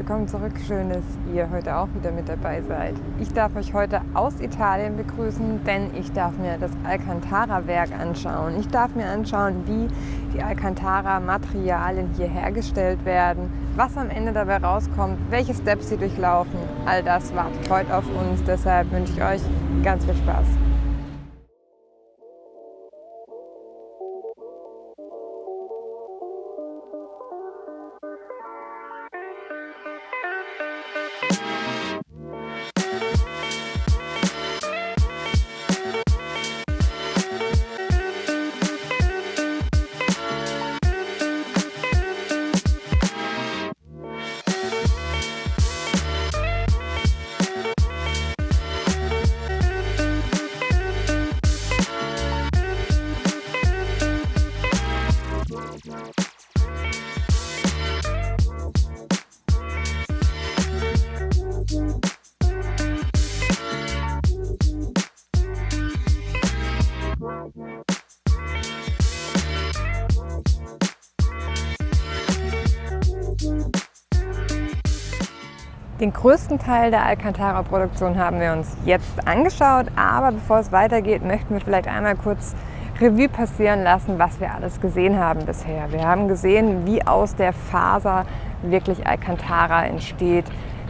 willkommen zurück. Schön, dass ihr heute auch wieder mit dabei seid. Ich darf euch heute aus Italien begrüßen, denn ich darf mir das Alcantara-Werk anschauen. Ich darf mir anschauen, wie die Alcantara-Materialien hier hergestellt werden, was am Ende dabei rauskommt, welche Steps sie durchlaufen. All das wartet heute auf uns, deshalb wünsche ich euch ganz viel Spaß. Den größten Teil der Alcantara-Produktion haben wir uns jetzt angeschaut, aber bevor es weitergeht, möchten wir vielleicht einmal kurz Revue passieren lassen, was wir alles gesehen haben bisher. Wir haben gesehen, wie aus der Faser wirklich Alcantara entsteht,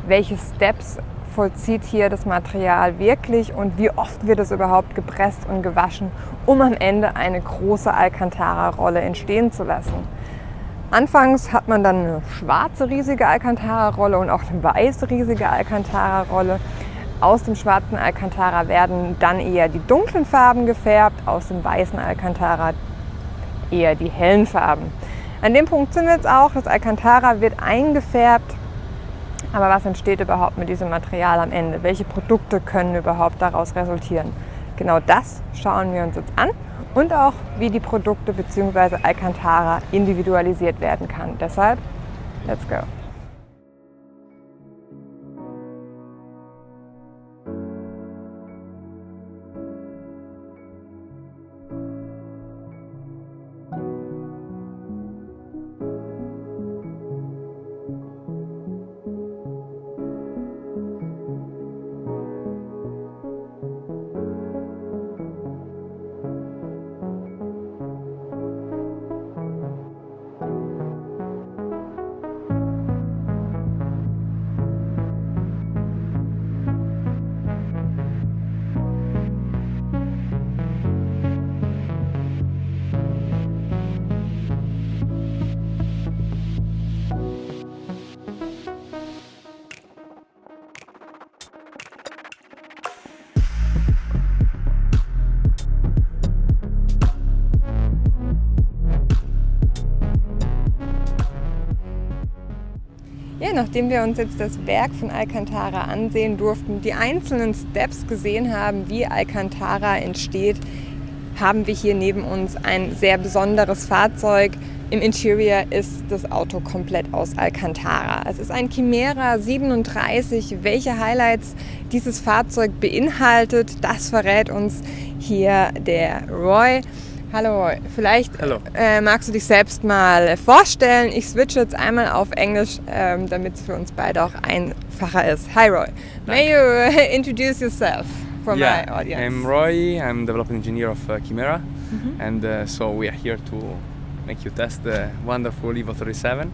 welche Steps vollzieht hier das Material wirklich und wie oft wird es überhaupt gepresst und gewaschen, um am Ende eine große Alcantara-Rolle entstehen zu lassen. Anfangs hat man dann eine schwarze riesige Alcantara-Rolle und auch eine weiße riesige Alcantara-Rolle. Aus dem schwarzen Alcantara werden dann eher die dunklen Farben gefärbt, aus dem weißen Alcantara eher die hellen Farben. An dem Punkt sind wir jetzt auch, das Alcantara wird eingefärbt. Aber was entsteht überhaupt mit diesem Material am Ende? Welche Produkte können überhaupt daraus resultieren? Genau das schauen wir uns jetzt an. Und auch, wie die Produkte bzw. Alcantara individualisiert werden kann. Deshalb, let's go! Ja, nachdem wir uns jetzt das Werk von Alcantara ansehen durften, die einzelnen Steps gesehen haben, wie Alcantara entsteht, haben wir hier neben uns ein sehr besonderes Fahrzeug. Im Interior ist das Auto komplett aus Alcantara. Es ist ein Kimera 37. Welche Highlights dieses Fahrzeug beinhaltet, das verrät uns hier der Roy. Hallo Roy, vielleicht magst du dich selbst mal vorstellen. Ich switche jetzt einmal auf Englisch, damit es für uns beide auch einfacher ist. Hi Roy, may you introduce yourself for my audience? I'm Roy, I'm development engineer of Kimera, and so we are here to make you test the wonderful EVO37.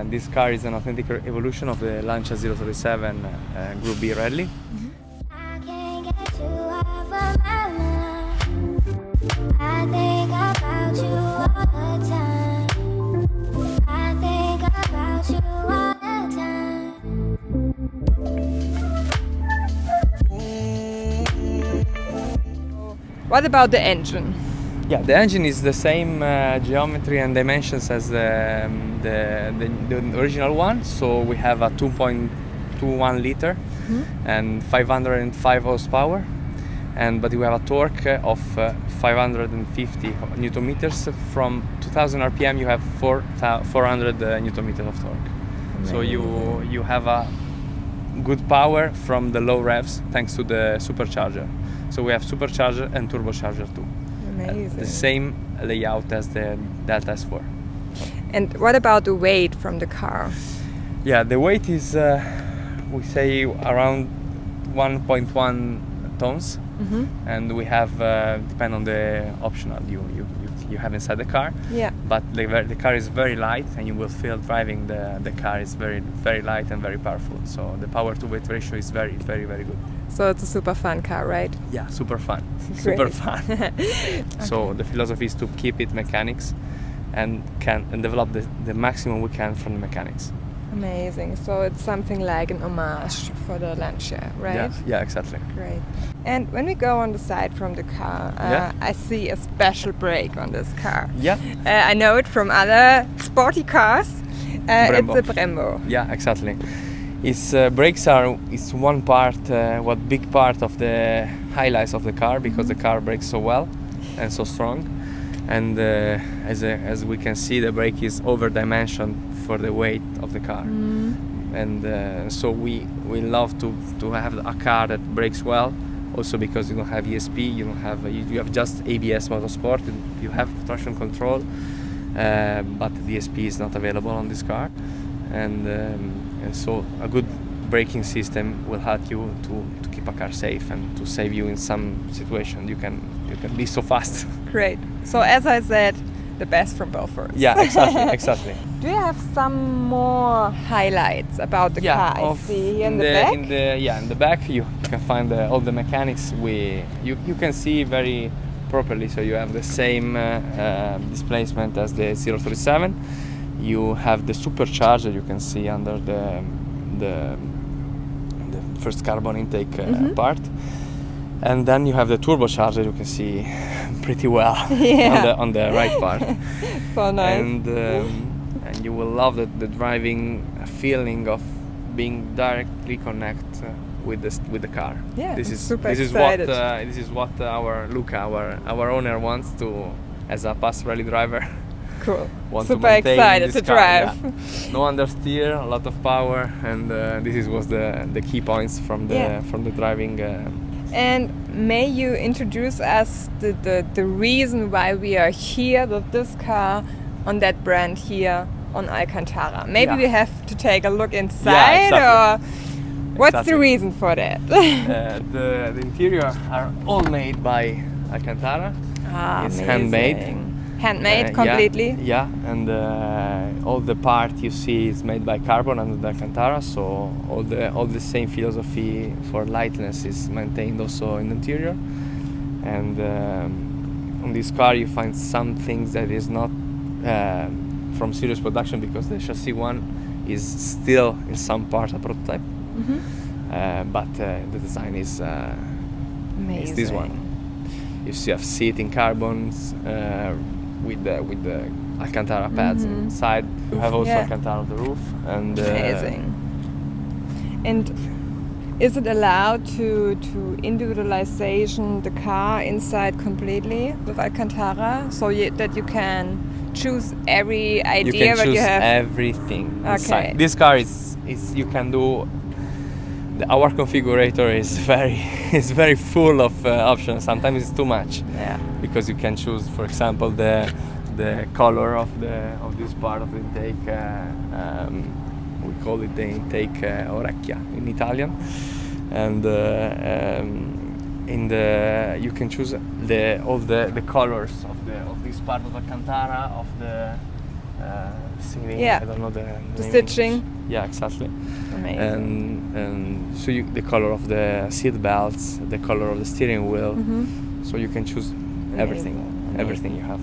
This car is an authentic evolution of the Lancia 037 Group B rally. I think about you all the time. I think about you all the time. What about the engine? Yeah, the engine is the same geometry and dimensions as the original one. So we have a 2.21 liter and 505 horsepower. But we have a torque of 550 Newton meters. From 2000 RPM you have 400 Newton meters of torque. Amazing. So you have a good power from the low revs thanks to the supercharger. So we have supercharger and turbocharger too. Amazing. The same layout as the Delta S4. And what about the weight from the car? Yeah, the weight is we say around 1.1 tons, and we have depend on the optional you have inside the car. Yeah. But the car is very light, and you will feel driving the car is very very light and very powerful. So the power to weight ratio is very very very good. So it's a super fun car, right? Yeah, super fun, Great. super fun. So the philosophy is to keep it mechanics, and develop the maximum we can from the mechanics. Amazing. So it's something like an homage for the Lancia, right? Yeah, exactly. Great. And when we go on the side from the car, I see a special brake on this car. Yeah. I know it from other sporty cars. Brembo. It's a Brembo. Yeah, exactly. Its brakes are one part, big part of the highlights of the car, because the car brakes so well and so strong. And as we can see, the brake is over-dimensioned for the weight of the car. And so we love to have a car that brakes well. Also because you don't have ESP, you have just ABS Motorsport. You have traction control, but the ESP is not available on this car. And so a good braking system will help you to keep a car safe and to save you in some situation. You can be so fast. Great. So as I said, the best from both worlds. Yeah, exactly. Do you have some more highlights about the car? I see here in the back. In the back you can find all the mechanics. You can see very properly. So you have the same displacement as the 037. You have the supercharger. You can see under the first carbon intake part. And then you have the turbocharger. You can see pretty well on the right part. So nice. And you will love the driving feeling of being directly connected with the car. Yeah, this is super this excited. is what our Luca, our owner, wants to, as a past rally driver. Cool. Want Super to maintain excited this to car, drive. yeah. No understeer, a lot of power, and this was the key points from the driving. And may you introduce us the reason why we are here with this car on that brand here on Alcantara? Maybe we have to take a look inside, or what's the reason for that? The interior are all made by Alcantara. It's amazing. Handmade completely? Yeah, and all the part you see is made by carbon and Alcantara, so all the same philosophy for lightness is maintained also in the interior. And on this car you find some things that is not from serious production, because the chassis one is still in some part a prototype. But the design is this one. You see, have seating carbons with the Alcantara pads inside. You have also Alcantara on the roof. And amazing. And is it allowed to individualization the car inside completely with Alcantara, so that you can choose every idea you can that choose you have? everything inside. Okay. This car is you can do. Our configurator is very full of options. Sometimes it's too much. Yeah. Because you can choose, for example, the color of this part of the intake. We call it the intake orecchia in Italian, and you can choose all the colors of this part of Alcantara, of the ceiling. Yeah. I don't know the name. Stitching. Yeah, exactly. Amazing. And so the color of the seat belts, the color of the steering wheel. So you can choose everything you have.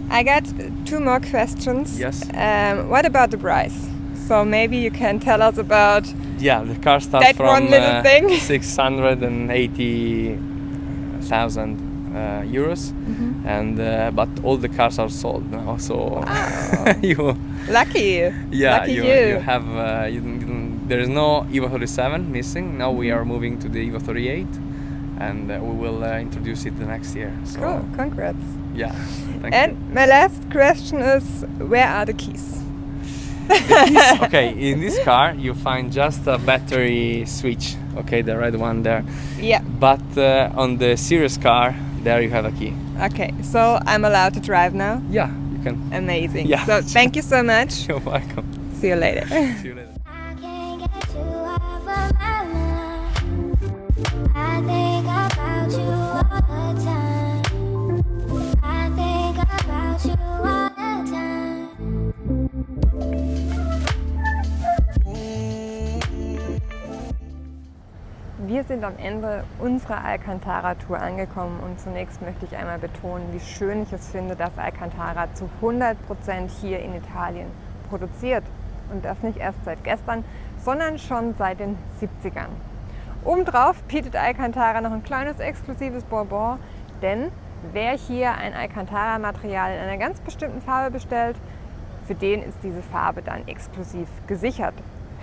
I got 2 more questions. Yes. What about the price? So maybe you can tell us about the car starts that from one little thing. 680,000 euros, and but all the cars are sold now. So Lucky. Lucky you have there is no EVO37 missing. Now we are moving to the EVO38, and we will introduce it the next year. So, cool, congrats. Yeah, thank and you. My last question is, where are the keys? Okay, in this car you find just a battery switch, okay, the red one there. Yeah. But on the serious car, there you have a key. Okay, so I'm allowed to drive now? Yeah, you can. Amazing. Yeah. So thank you so much. You're welcome. See you later. See you later. can't get you off of my mind. I think about you all the time. I think about you all the time. Wir sind am Ende unserer Alcantara-Tour angekommen und zunächst möchte ich einmal betonen, wie schön ich es finde, dass Alcantara zu 100% hier in Italien produziert. Und das nicht erst seit gestern, sondern schon seit den 70ern. Obendrauf bietet Alcantara noch ein kleines exklusives Bonbon, denn wer hier ein Alcantara-Material in einer ganz bestimmten Farbe bestellt, für den ist diese Farbe dann exklusiv gesichert.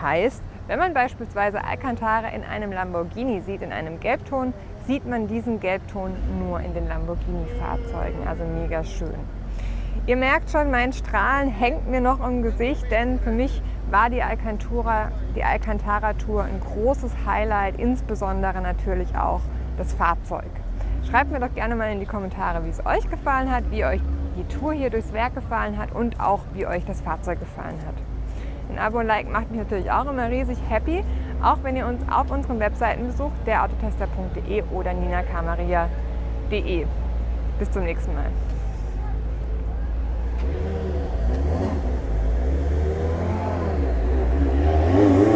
Heißt, wenn man beispielsweise Alcantara in einem Lamborghini sieht, in einem Gelbton, sieht man diesen Gelbton nur in den Lamborghini-Fahrzeugen, also mega schön. Ihr merkt schon, mein Strahlen hängt mir noch im Gesicht, denn für mich war die Alcantara-Tour ein großes Highlight, insbesondere natürlich auch das Fahrzeug. Schreibt mir doch gerne mal in die Kommentare, wie es euch gefallen hat, wie euch die Tour hier durchs Werk gefallen hat und auch wie euch das Fahrzeug gefallen hat. Ein Abo und Like macht mich natürlich auch immer riesig happy, auch wenn ihr uns auf unseren Webseiten besucht, derautotester.de oder NinaCarMaria.de. Bis zum nächsten Mal. Thank you.